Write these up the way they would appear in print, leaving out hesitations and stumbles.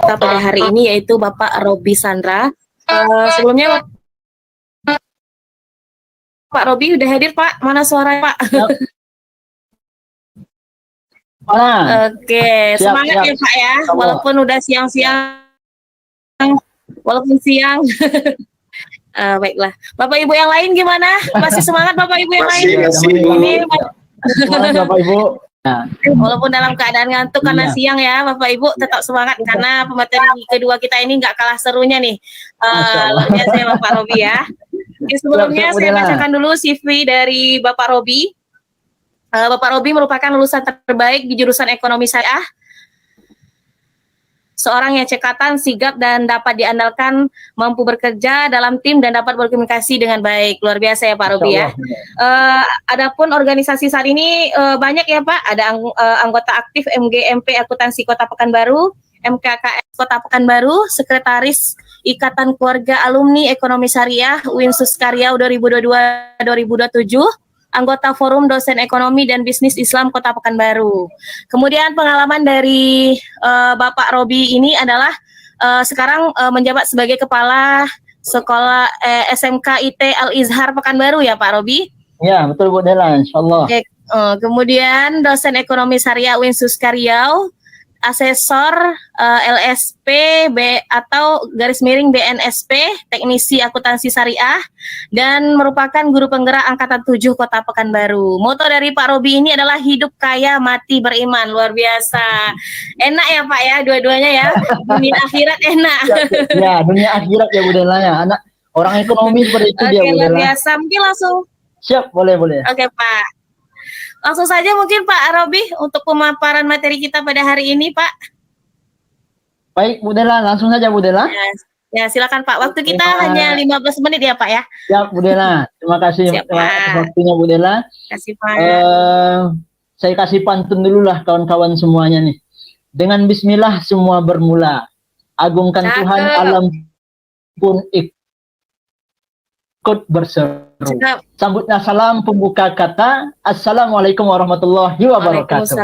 kita pada hari ini yaitu Bapak Robi Sandra. Sebelumnya Pak Robi udah hadir Pak, mana suara Pak? Oke, semangat ya Pak ya, walaupun udah siang-siang, walaupun siang. Baiklah, Bapak Ibu yang lain gimana? Masih semangat Bapak Ibu yang lain? Masih. Semangat Bapak Ibu. Nah, walaupun dalam keadaan ngantuk karena siang ya Bapak Ibu, tetap semangat karena pemateri kedua kita ini nggak kalah serunya nih. Luar biasa ya Bapak Robi ya. Sebelumnya saya bacakan dulu CV dari Bapak Robi. Bapak Robi merupakan lulusan terbaik di jurusan Ekonomi Syariah. Seorang yang cekatan, sigap, dan dapat diandalkan, mampu bekerja dalam tim dan dapat berkomunikasi dengan baik. Luar biasa ya Pak Robi ya. Adapun organisasi saat ini banyak ya Pak. Ada anggota aktif MGMP Akuntansi Kota Pekanbaru, MKKS Kota Pekanbaru, Sekretaris Ikatan Keluarga Alumni Ekonomi Syariah Winsus Karya 2022-2027, anggota Forum Dosen Ekonomi dan Bisnis Islam Kota Pekanbaru. Kemudian pengalaman dari Bapak Robi ini adalah sekarang menjabat sebagai Kepala Sekolah SMK IT Al-Izhar Pekanbaru ya Pak Robi? Ya, betul Bu Dela, insyaallah. Kemudian dosen Ekonomi Syariah Winsus Karyau, asesor LSP atau garis miring BNSP, teknisi akuntansi syariah, dan merupakan guru penggerak Angkatan 7 Kota Pekanbaru. Moto dari Pak Robi ini adalah hidup kaya mati beriman. Luar biasa. Enak ya Pak ya, dua-duanya ya. Dunia akhirat enak. Ya, dunia akhirat ya Bu Dela ya. Anak orang ekonomi seperti itu dia Bu Dela. Luar biasa. Mungkin langsung. Siap, boleh. Oke Pak. Langsung saja mungkin Pak Robi untuk pemaparan materi kita pada hari ini Pak. Baik Bu Dela, langsung saja Bu Dela. Ya silakan Pak, waktu kita hanya 15 menit ya Pak ya. Siap Bu Dela, terima kasih waktunya Bu Dela. Kasih Pak. Saya kasih pantun dulu lah kawan-kawan semuanya nih. Dengan bismillah semua bermula. Agungkan Tuhan alam pun ikut berseru. Sambutnya salam pembuka kata. Assalamualaikum warahmatullahi wabarakatuh.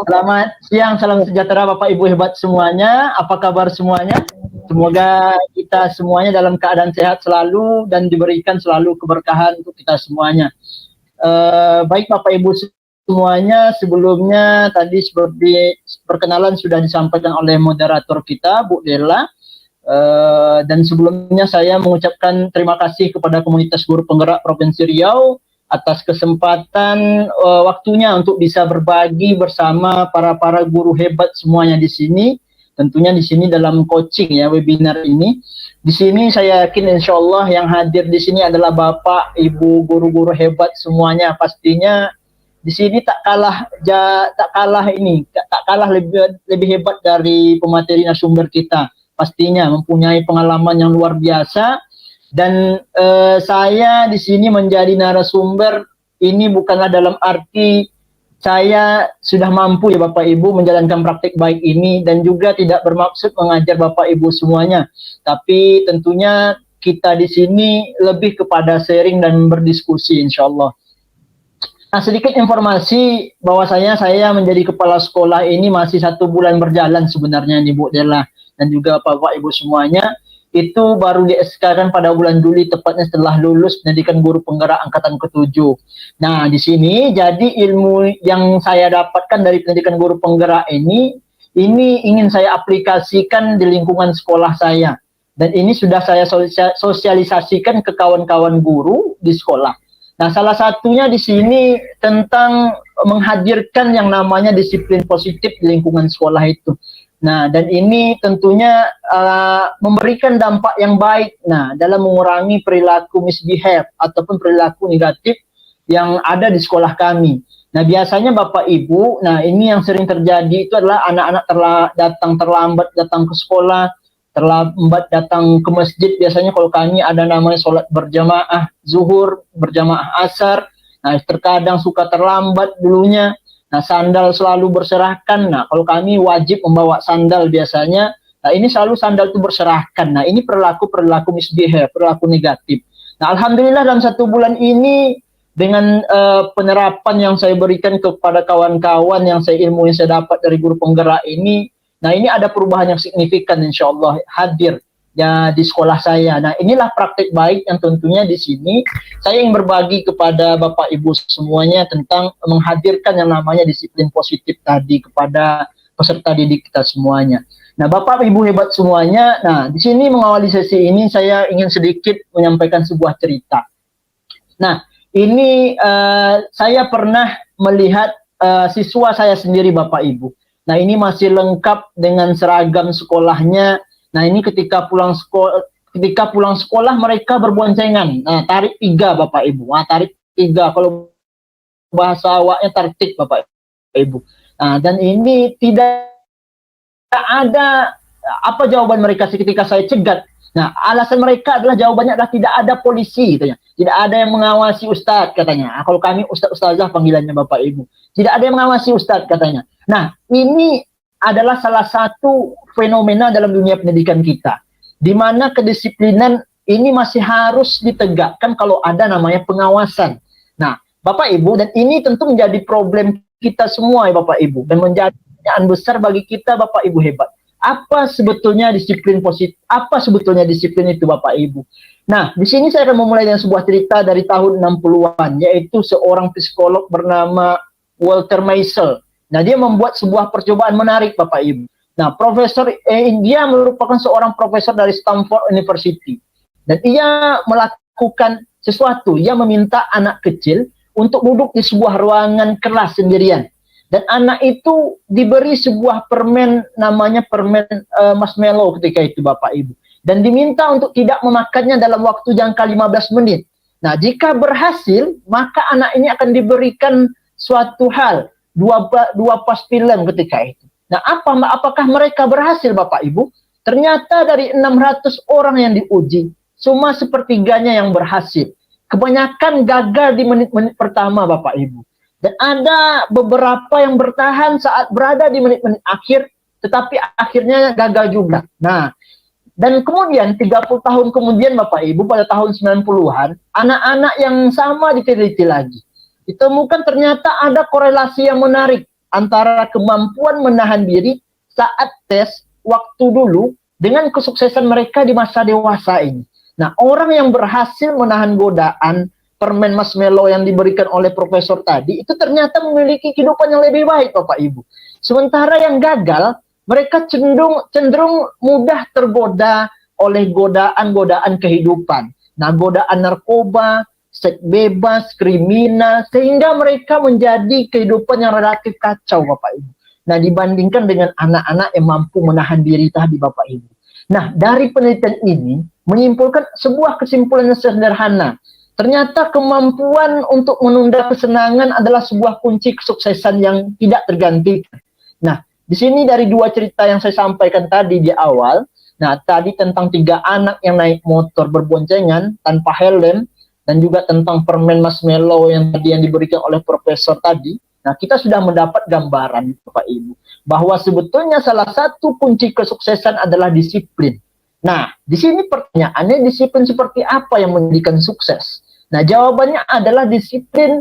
Selamat siang, salam sejahtera Bapak Ibu hebat semuanya. Apa kabar semuanya? Semoga kita semuanya dalam keadaan sehat selalu dan diberikan selalu keberkahan untuk kita semuanya. Baik Bapak Ibu semuanya, sebelumnya tadi seperti perkenalan sudah disampaikan oleh moderator kita Bu Dela. Dan sebelumnya saya mengucapkan terima kasih kepada komunitas guru penggerak Provinsi Riau atas kesempatan waktunya untuk bisa berbagi bersama para guru hebat semuanya di sini. Tentunya di sini dalam coaching ya, webinar ini. Di sini saya yakin insya Allah yang hadir di sini adalah Bapak, Ibu, guru-guru hebat semuanya. Pastinya di sini tak kalah lebih hebat dari pemateri narasumber kita. Pastinya mempunyai pengalaman yang luar biasa, dan saya di sini menjadi narasumber ini bukanlah dalam arti saya sudah mampu ya Bapak Ibu menjalankan praktik baik ini, dan juga tidak bermaksud mengajar Bapak Ibu semuanya, tapi tentunya kita di sini lebih kepada sharing dan berdiskusi insya Allah. Nah, sedikit informasi bahwasanya saya menjadi kepala sekolah ini masih 1 bulan berjalan sebenarnya nih Bu Dela dan juga Bapak Ibu semuanya. Itu baru di-SK-kan pada bulan Juli, tepatnya setelah lulus pendidikan guru penggerak angkatan ke-7. Nah, di sini jadi ilmu yang saya dapatkan dari pendidikan guru penggerak ini ingin saya aplikasikan di lingkungan sekolah saya. Dan ini sudah saya sosialisasikan ke kawan-kawan guru di sekolah. Nah, salah satunya di sini tentang menghadirkan yang namanya disiplin positif di lingkungan sekolah itu. Nah, dan ini tentunya memberikan dampak yang baik. Nah, dalam mengurangi perilaku misbehave ataupun perilaku negatif yang ada di sekolah kami. Nah, biasanya Bapak Ibu, nah ini yang sering terjadi itu adalah anak-anak datang terlambat datang ke sekolah, terlambat datang ke masjid. Biasanya kalau kami ada namanya sholat berjamaah zuhur, berjamaah asar. Nah, terkadang suka terlambat dulunya. Nah, sandal selalu berserakan. Nah, kalau kami wajib membawa sandal biasanya. Nah, ini selalu sandal itu berserakan. Nah, ini perilaku misbehave, perilaku negatif. Nah, alhamdulillah dalam 1 bulan ini dengan penerapan yang saya berikan kepada kawan-kawan ilmu yang saya dapat dari guru penggerak ini, nah ini ada perubahan yang signifikan insya Allah hadir ya di sekolah saya. Nah inilah praktik baik yang tentunya di sini saya ingin berbagi kepada Bapak Ibu semuanya tentang menghadirkan yang namanya disiplin positif tadi kepada peserta didik kita semuanya. Nah Bapak Ibu hebat semuanya, nah di sini mengawali sesi ini saya ingin sedikit menyampaikan sebuah cerita. Nah ini saya pernah melihat siswa saya sendiri Bapak Ibu. Nah ini masih lengkap dengan seragam sekolahnya. Nah ini ketika pulang sekolah mereka berboncengan. Nah tarik 3 Bapak Ibu. Nah tarik 3 kalau bahasa awaknya tarik Bapak Ibu. Nah dan ini tidak ada apa jawaban mereka ketika saya cegat. Nah, alasan mereka adalah jawabannya adalah tidak ada polisi katanya. Tidak ada yang mengawasi Ustadz katanya. Nah, kalau kami Ustazah panggilannya Bapak Ibu. Tidak ada yang mengawasi Ustadz katanya. Nah, ini adalah salah satu fenomena dalam dunia pendidikan kita. Di mana kedisiplinan ini masih harus ditegakkan kalau ada namanya pengawasan. Nah, Bapak Ibu, dan ini tentu menjadi problem kita semua ya Bapak Ibu. Dan menjadi pertanyaan besar bagi kita Bapak Ibu hebat. Apa sebetulnya disiplin positif? Apa sebetulnya disiplin itu Bapak Ibu? Nah, di sini saya akan memulai dengan sebuah cerita dari tahun 60-an, yaitu seorang psikolog bernama Walter Mischel. Nah, dia membuat sebuah percobaan menarik Bapak Ibu. Nah, dia merupakan seorang profesor dari Stanford University. Dan ia melakukan sesuatu, ia meminta anak kecil untuk duduk di sebuah ruangan kelas sendirian. Dan anak itu diberi sebuah permen, namanya permen marshmallow ketika itu Bapak Ibu. Dan diminta untuk tidak memakannya dalam waktu jangka 15 menit. Nah, jika berhasil, maka anak ini akan diberikan suatu hal, dua pas film ketika itu. Nah, apakah mereka berhasil Bapak Ibu? Ternyata dari 600 orang yang diuji, cuma sepertiganya yang berhasil. Kebanyakan gagal di menit-menit pertama Bapak Ibu. Dan ada beberapa yang bertahan saat berada di menit-menit akhir, tetapi akhirnya gagal juga. Nah, dan kemudian 30 tahun kemudian Bapak Ibu, pada tahun 90-an, anak-anak yang sama diteliti lagi. Ditemukan ternyata ada korelasi yang menarik antara kemampuan menahan diri saat tes waktu dulu dengan kesuksesan mereka di masa dewasa ini. Nah, orang yang berhasil menahan godaan permen marshmallow yang diberikan oleh profesor tadi, itu ternyata memiliki kehidupan yang lebih baik Bapak Ibu. Sementara yang gagal, mereka cenderung mudah tergoda oleh godaan-godaan kehidupan. Nah, godaan narkoba, seks bebas, kriminal, sehingga mereka menjadi kehidupan yang relatif kacau Bapak Ibu. Nah, dibandingkan dengan anak-anak yang mampu menahan diri tadi Bapak Ibu. Nah, dari penelitian ini menyimpulkan sebuah kesimpulan yang sederhana. Ternyata kemampuan untuk menunda kesenangan adalah sebuah kunci kesuksesan yang tidak tergantikan. Nah, di sini dari 2 cerita yang saya sampaikan tadi di awal, nah tadi tentang 3 anak yang naik motor berboncengan tanpa helm, dan juga tentang permen marshmallow yang diberikan oleh profesor tadi. Nah, kita sudah mendapat gambaran Bapak Ibu, bahwa sebetulnya salah satu kunci kesuksesan adalah disiplin. Nah, di sini pertanyaannya, disiplin seperti apa yang menjadikan sukses? Nah, jawabannya adalah disiplin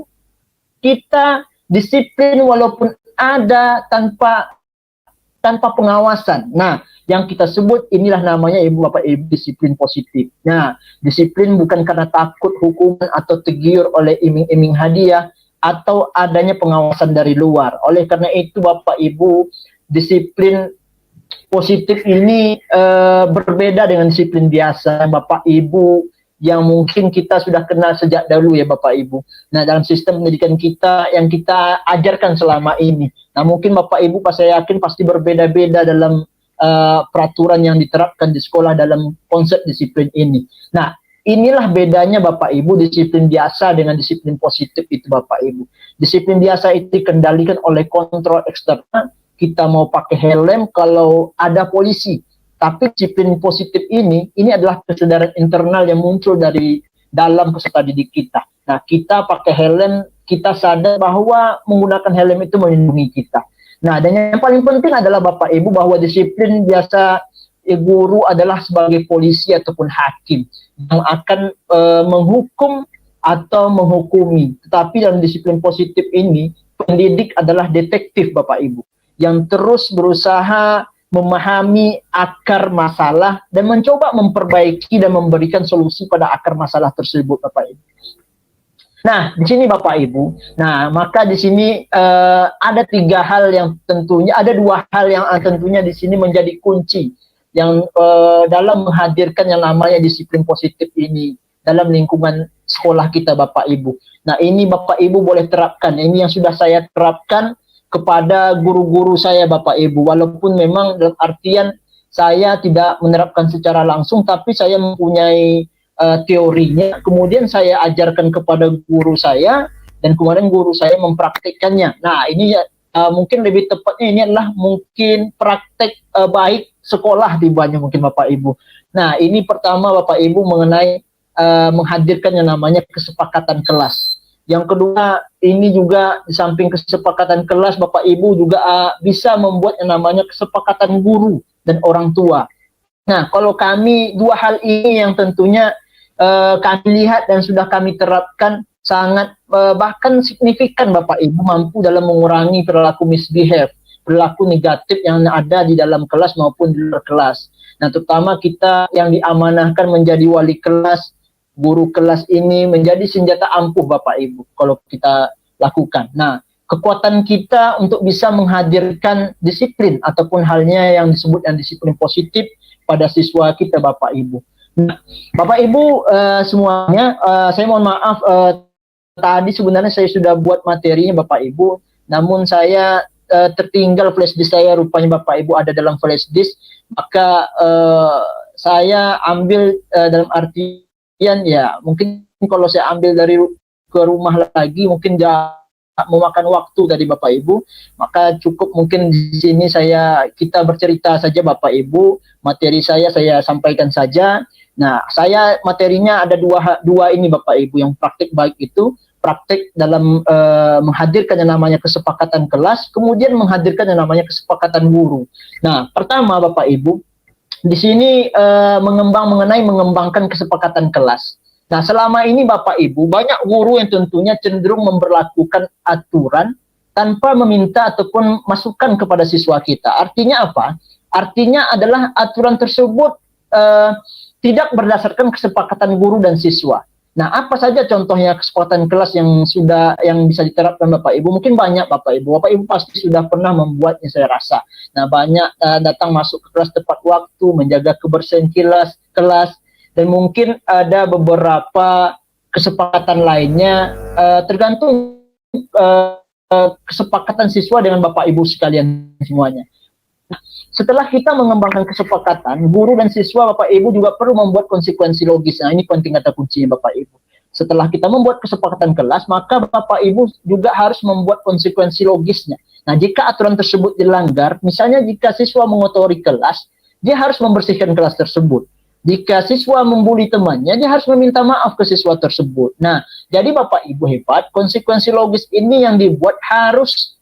kita, disiplin walaupun ada tanpa pengawasan. Nah, yang kita sebut inilah namanya Ibu Bapak Ibu disiplin positif. Nah, disiplin bukan karena takut hukuman atau tegur oleh iming-iming hadiah atau adanya pengawasan dari luar. Oleh karena itu Bapak Ibu, disiplin positif ini berbeda dengan disiplin biasa Bapak Ibu, yang mungkin kita sudah kenal sejak dahulu ya Bapak Ibu. Nah, dalam sistem pendidikan kita yang kita ajarkan selama ini. Nah, mungkin Bapak Ibu saya yakin pasti berbeda-beda dalam peraturan yang diterapkan di sekolah dalam konsep disiplin ini. Nah, inilah bedanya Bapak Ibu disiplin biasa dengan disiplin positif itu Bapak Ibu. Disiplin biasa itu dikendalikan oleh kontrol eksternal. Kita mau pakai helm kalau ada polisi. Tapi disiplin positif ini adalah kesadaran internal yang muncul dari dalam peserta didik kita. Nah, kita pakai helm, kita sadar bahwa menggunakan helm itu melindungi kita. Nah, dan yang paling penting adalah Bapak Ibu bahwa disiplin biasa guru adalah sebagai polisi ataupun hakim yang akan menghukum atau menghukumi. Tetapi dalam disiplin positif ini, pendidik adalah detektif Bapak Ibu, yang terus berusaha memahami akar masalah dan mencoba memperbaiki dan memberikan solusi pada akar masalah tersebut Bapak Ibu. Nah, di sini Bapak Ibu, nah maka di sini ada tiga hal yang tentunya, ada dua hal yang tentunya di sini menjadi kunci yang dalam menghadirkan yang namanya disiplin positif ini dalam lingkungan sekolah kita Bapak Ibu. Nah, ini Bapak Ibu boleh terapkan, ini yang sudah saya terapkan kepada guru-guru saya Bapak Ibu, walaupun memang dalam artian saya tidak menerapkan secara langsung, tapi saya mempunyai teorinya, kemudian saya ajarkan kepada guru saya, dan kemudian guru saya mempraktikkannya. Nah, ini mungkin lebih tepatnya ini adalah mungkin praktek baik sekolah dibanding mungkin Bapak Ibu. Nah, ini pertama Bapak Ibu mengenai menghadirkan yang namanya kesepakatan kelas. Yang kedua, ini juga di samping kesepakatan kelas, Bapak Ibu juga bisa membuat yang namanya kesepakatan guru dan orang tua. Nah, kalau kami dua hal ini yang tentunya kami lihat dan sudah kami terapkan sangat bahkan signifikan Bapak Ibu, mampu dalam mengurangi perilaku misbehave, perilaku negatif yang ada di dalam kelas maupun di luar kelas. Nah, terutama kita yang diamanahkan menjadi wali kelas, guru kelas ini menjadi senjata ampuh Bapak Ibu kalau kita lakukan. Nah, kekuatan kita untuk bisa menghadirkan disiplin ataupun halnya yang disebut yang disiplin positif pada siswa kita Bapak Ibu. Nah, Bapak Ibu semuanya, saya mohon maaf tadi sebenarnya saya sudah buat materinya Bapak Ibu, namun saya tertinggal flash disk saya, rupanya Bapak Ibu ada dalam flash disk, maka saya ambil dalam artian ya mungkin kalau saya ambil dari ke rumah lagi mungkin memakan waktu tadi Bapak Ibu, maka cukup mungkin di sini kita bercerita saja Bapak Ibu, materi saya sampaikan saja. Nah, saya materinya ada dua ini Bapak Ibu, yang praktik baik itu praktik dalam menghadirkan yang namanya kesepakatan kelas, kemudian menghadirkan yang namanya kesepakatan guru. Nah, pertama Bapak Ibu, di sini mengembangkan kesepakatan kelas. Nah, selama ini Bapak Ibu, banyak guru yang tentunya cenderung memberlakukan aturan tanpa meminta ataupun masukan kepada siswa kita. Artinya apa? Artinya adalah aturan tersebut tidak berdasarkan kesepakatan guru dan siswa. Nah, apa saja contohnya kesepakatan kelas yang bisa diterapkan Bapak Ibu? Mungkin banyak Bapak Ibu. Bapak Ibu pasti sudah pernah membuatnya saya rasa. Nah, banyak datang masuk ke kelas tepat waktu, menjaga kebersihan kelas, dan mungkin ada beberapa kesepakatan lainnya tergantung kesepakatan siswa dengan Bapak Ibu sekalian semuanya. Setelah kita mengembangkan kesepakatan, guru dan siswa Bapak Ibu juga perlu membuat konsekuensi logis. Nah, ini penting kata kuncinya Bapak Ibu. Setelah kita membuat kesepakatan kelas, maka Bapak Ibu juga harus membuat konsekuensi logisnya. Nah, jika aturan tersebut dilanggar, misalnya jika siswa mengotori kelas, dia harus membersihkan kelas tersebut. Jika siswa membuli temannya, dia harus meminta maaf ke siswa tersebut. Nah, jadi Bapak Ibu hebat, konsekuensi logis ini yang dibuat harus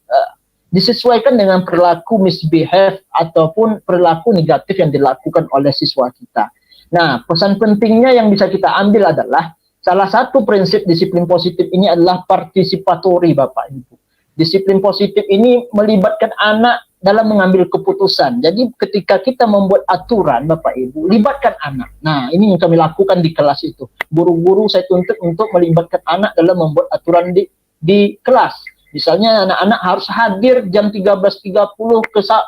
disesuaikan dengan perilaku misbehave ataupun perilaku negatif yang dilakukan oleh siswa kita. Nah, pesan pentingnya yang bisa kita ambil adalah salah satu prinsip disiplin positif ini adalah partisipatori Bapak Ibu. Disiplin positif ini melibatkan anak dalam mengambil keputusan. Jadi ketika kita membuat aturan Bapak Ibu, libatkan anak. Nah, ini yang kami lakukan di kelas itu. Guru-guru saya tuntut untuk melibatkan anak dalam membuat aturan di kelas. Misalnya anak-anak harus hadir jam 13.30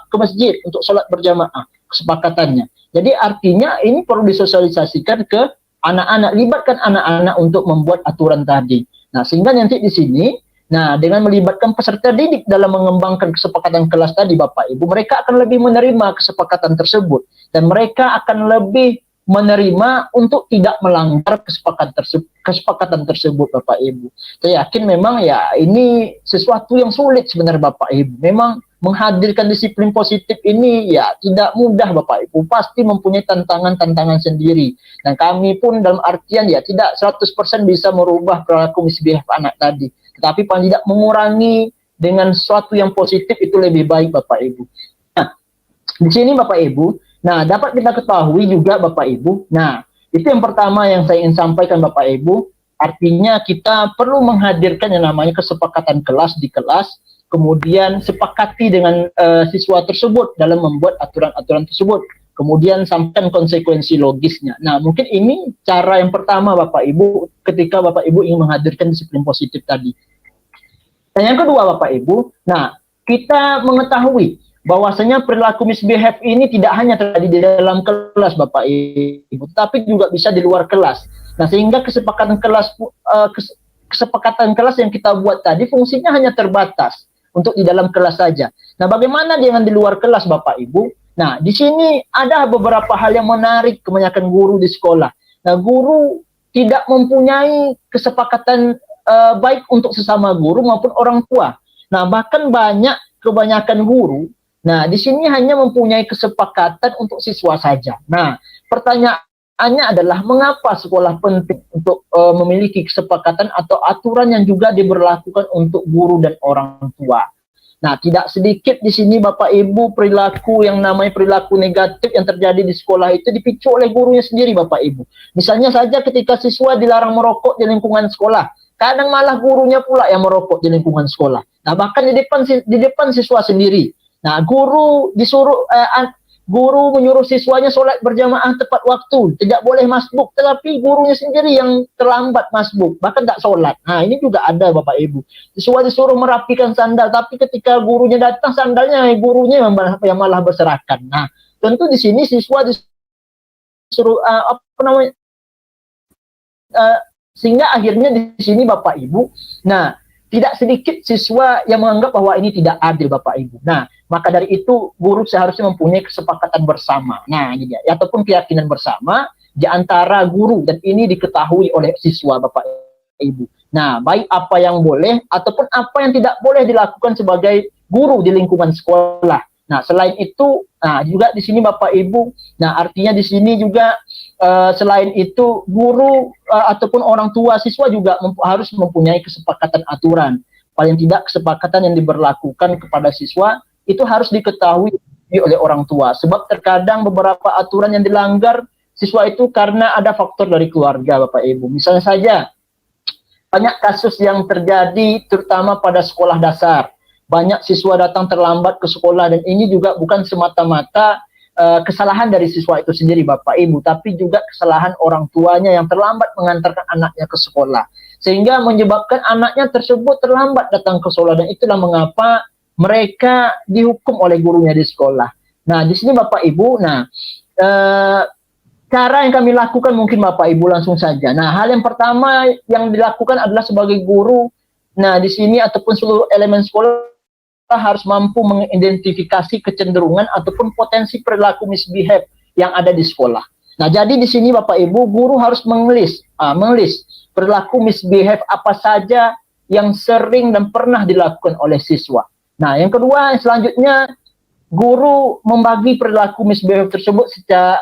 ke masjid untuk sholat berjamaah, kesepakatannya. Jadi artinya ini perlu disosialisasikan ke anak-anak, libatkan anak-anak untuk membuat aturan tadi. Nah, sehingga nanti di sini, nah dengan melibatkan peserta didik dalam mengembangkan kesepakatan kelas tadi Bapak Ibu, mereka akan lebih menerima kesepakatan tersebut. Dan mereka akan lebih menerima untuk tidak melanggar kesepakatan tersebut Bapak Ibu. Saya yakin memang ya ini sesuatu yang sulit sebenarnya Bapak Ibu. Memang menghadirkan disiplin positif ini ya tidak mudah Bapak Ibu. Pasti mempunyai tantangan-tantangan sendiri. Dan kami pun dalam artian ya tidak 100% bisa merubah perilaku misbehave anak tadi. Tetapi paling tidak mengurangi dengan sesuatu yang positif itu lebih baik Bapak Ibu. Nah, di sini Bapak Ibu, nah, dapat kita ketahui juga Bapak Ibu. Nah, itu yang pertama yang saya ingin sampaikan Bapak Ibu. Artinya kita perlu menghadirkan yang namanya kesepakatan kelas di kelas, kemudian sepakati dengan siswa tersebut dalam membuat aturan-aturan tersebut, kemudian sampaikan konsekuensi logisnya. Nah, mungkin ini cara yang pertama Bapak Ibu ketika Bapak Ibu ingin menghadirkan disiplin positif tadi. Dan yang kedua Bapak Ibu, nah kita mengetahui bahwasanya perilaku misbehave ini tidak hanya terjadi di dalam kelas Bapak Ibu, tapi juga bisa di luar kelas. Nah, sehingga kesepakatan kelas yang kita buat tadi fungsinya hanya terbatas untuk di dalam kelas saja. Nah, bagaimana dengan di luar kelas Bapak Ibu? Nah, di sini ada beberapa hal yang menarik kebanyakan guru di sekolah. Nah, guru tidak mempunyai kesepakatan baik untuk sesama guru maupun orang tua. Nah, bahkan kebanyakan guru, nah di sini hanya mempunyai kesepakatan untuk siswa saja. Nah, pertanyaannya adalah mengapa sekolah penting untuk memiliki kesepakatan atau aturan yang juga diberlakukan untuk guru dan orang tua. Nah, tidak sedikit di sini Bapak Ibu perilaku yang namanya perilaku negatif yang terjadi di sekolah itu dipicu oleh gurunya sendiri Bapak Ibu. Misalnya saja ketika siswa dilarang merokok di lingkungan sekolah, kadang malah gurunya pula yang merokok di lingkungan sekolah. Nah, bahkan di depan siswa sendiri. Nah, guru menyuruh siswanya sholat berjamaah tepat waktu, tidak boleh masbuk, tetapi gurunya sendiri yang terlambat masbuk, bahkan tak sholat. Nah, ini juga ada Bapak Ibu. Siswa disuruh merapikan sandal, tapi ketika gurunya datang sandalnya gurunya yang malah berserakan. Nah, tentu di sini siswa disuruh sehingga akhirnya di sini Bapak Ibu, nah tidak sedikit siswa yang menganggap bahwa ini tidak adil Bapak Ibu. Nah, maka dari itu guru seharusnya mempunyai kesepakatan bersama. Nah, ini dia, ataupun keyakinan bersama di antara guru dan ini diketahui oleh siswa Bapak Ibu. Nah, baik apa yang boleh ataupun apa yang tidak boleh dilakukan sebagai guru di lingkungan sekolah. Nah, selain itu, nah juga di sini Bapak Ibu, nah artinya di sini juga selain itu guru ataupun orang tua siswa juga harus mempunyai kesepakatan aturan. Paling tidak kesepakatan yang diberlakukan kepada siswa itu harus diketahui oleh orang tua. Sebab terkadang beberapa aturan yang dilanggar siswa itu karena ada faktor dari keluarga Bapak Ibu. Misalnya saja banyak kasus yang terjadi terutama pada sekolah dasar. Banyak siswa datang terlambat ke sekolah dan ini juga bukan semata-mata kesalahan dari siswa itu sendiri Bapak Ibu, tapi juga kesalahan orang tuanya yang terlambat mengantarkan anaknya ke sekolah. Sehingga menyebabkan anaknya tersebut terlambat datang ke sekolah dan itulah mengapa mereka dihukum oleh gurunya di sekolah. Nah, di sini Bapak Ibu, nah cara yang kami lakukan mungkin Bapak Ibu langsung saja. Nah, hal yang pertama yang dilakukan adalah sebagai guru, nah di sini ataupun seluruh elemen sekolah harus mampu mengidentifikasi kecenderungan ataupun potensi perilaku misbehave yang ada di sekolah. Nah, jadi di sini Bapak Ibu, guru harus mengelis perilaku misbehave apa saja yang sering dan pernah dilakukan oleh siswa. Nah, yang kedua, selanjutnya guru membagi perilaku misbehave tersebut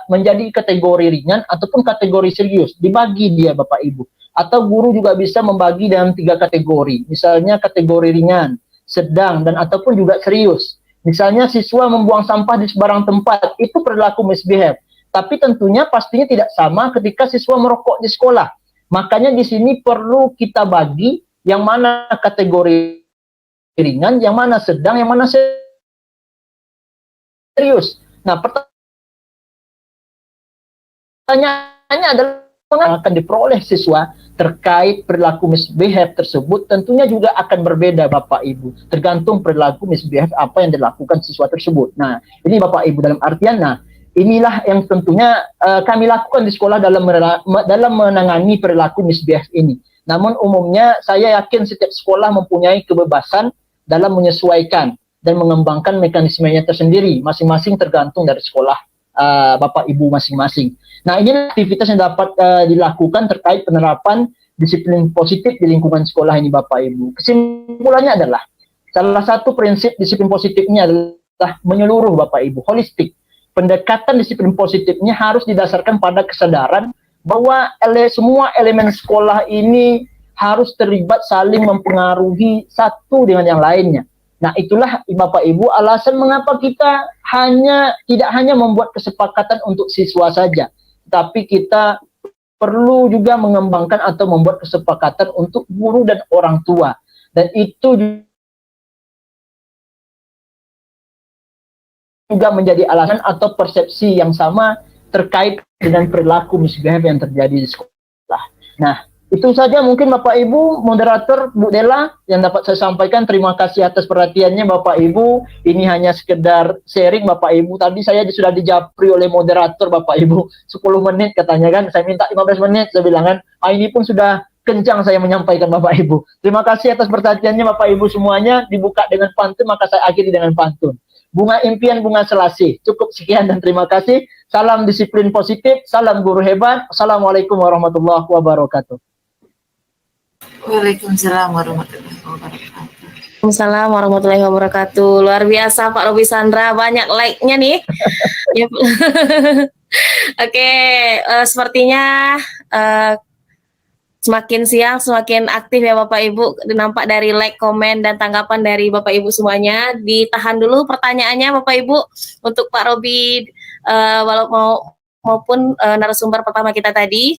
menjadi kategori ringan ataupun kategori serius, dibagi dia Bapak Ibu. Atau guru juga bisa membagi dalam 3 kategori, misalnya kategori ringan, sedang, dan ataupun juga serius. Misalnya siswa membuang sampah di sebarang tempat, itu perilaku misbehave. Tapi tentunya pastinya tidak sama ketika siswa merokok di sekolah. Makanya di sini perlu kita bagi yang mana kategori ringan, yang mana sedang, yang mana serius. Nah, pertanyaannya adalah mengapa akan diperoleh siswa terkait perilaku misbehave tersebut tentunya juga akan berbeda Bapak Ibu, tergantung perilaku misbehave apa yang dilakukan siswa tersebut. Nah, ini Bapak Ibu dalam artian, nah inilah yang tentunya kami lakukan di sekolah dalam menangani perilaku misbehave ini. Namun umumnya saya yakin setiap sekolah mempunyai kebebasan dalam menyesuaikan dan mengembangkan mekanismenya tersendiri, masing-masing tergantung dari sekolah Bapak Ibu masing-masing. Nah, ini aktivitas yang dapat dilakukan terkait penerapan disiplin positif di lingkungan sekolah ini Bapak Ibu. Kesimpulannya adalah salah satu prinsip disiplin positifnya adalah menyeluruh Bapak Ibu, holistik. Pendekatan disiplin positifnya harus didasarkan pada kesadaran bahwa semua elemen sekolah ini harus terlibat saling mempengaruhi satu dengan yang lainnya. Nah, itulah Bapak Ibu alasan mengapa kita tidak hanya membuat kesepakatan untuk siswa saja, tapi kita perlu juga mengembangkan atau membuat kesepakatan untuk guru dan orang tua. Dan itu juga menjadi alasan atau persepsi yang sama terkait dengan perilaku misbehave yang terjadi di sekolah. Nah, itu saja mungkin Bapak Ibu, moderator Bu Dela yang dapat saya sampaikan. Terima kasih atas perhatiannya Bapak Ibu. Ini hanya sekedar sharing Bapak Ibu. Tadi saya sudah dijapri oleh moderator Bapak Ibu. 10 menit katanya kan. Saya minta 15 menit, saya bilang kan. Ini pun sudah kencang saya menyampaikan Bapak Ibu. Terima kasih atas perhatiannya Bapak Ibu semuanya. Dibuka dengan pantun, maka saya akhiri dengan pantun. Bunga impian, bunga selasih. Cukup sekian dan terima kasih. Salam disiplin positif, salam guru hebat. Assalamualaikum warahmatullahi wabarakatuh. Waalaikumsalam warahmatullahi wabarakatuh. Waalaikumsalam warahmatullahi wabarakatuh. Luar biasa Pak Robi Sandra, banyak like-nya nih. Yep. Oke, sepertinya semakin siang semakin aktif ya Bapak Ibu, nampak dari like, komen, dan tanggapan dari Bapak Ibu semuanya. Ditahan dulu pertanyaannya Bapak Ibu untuk Pak Robi maupun narasumber pertama kita tadi.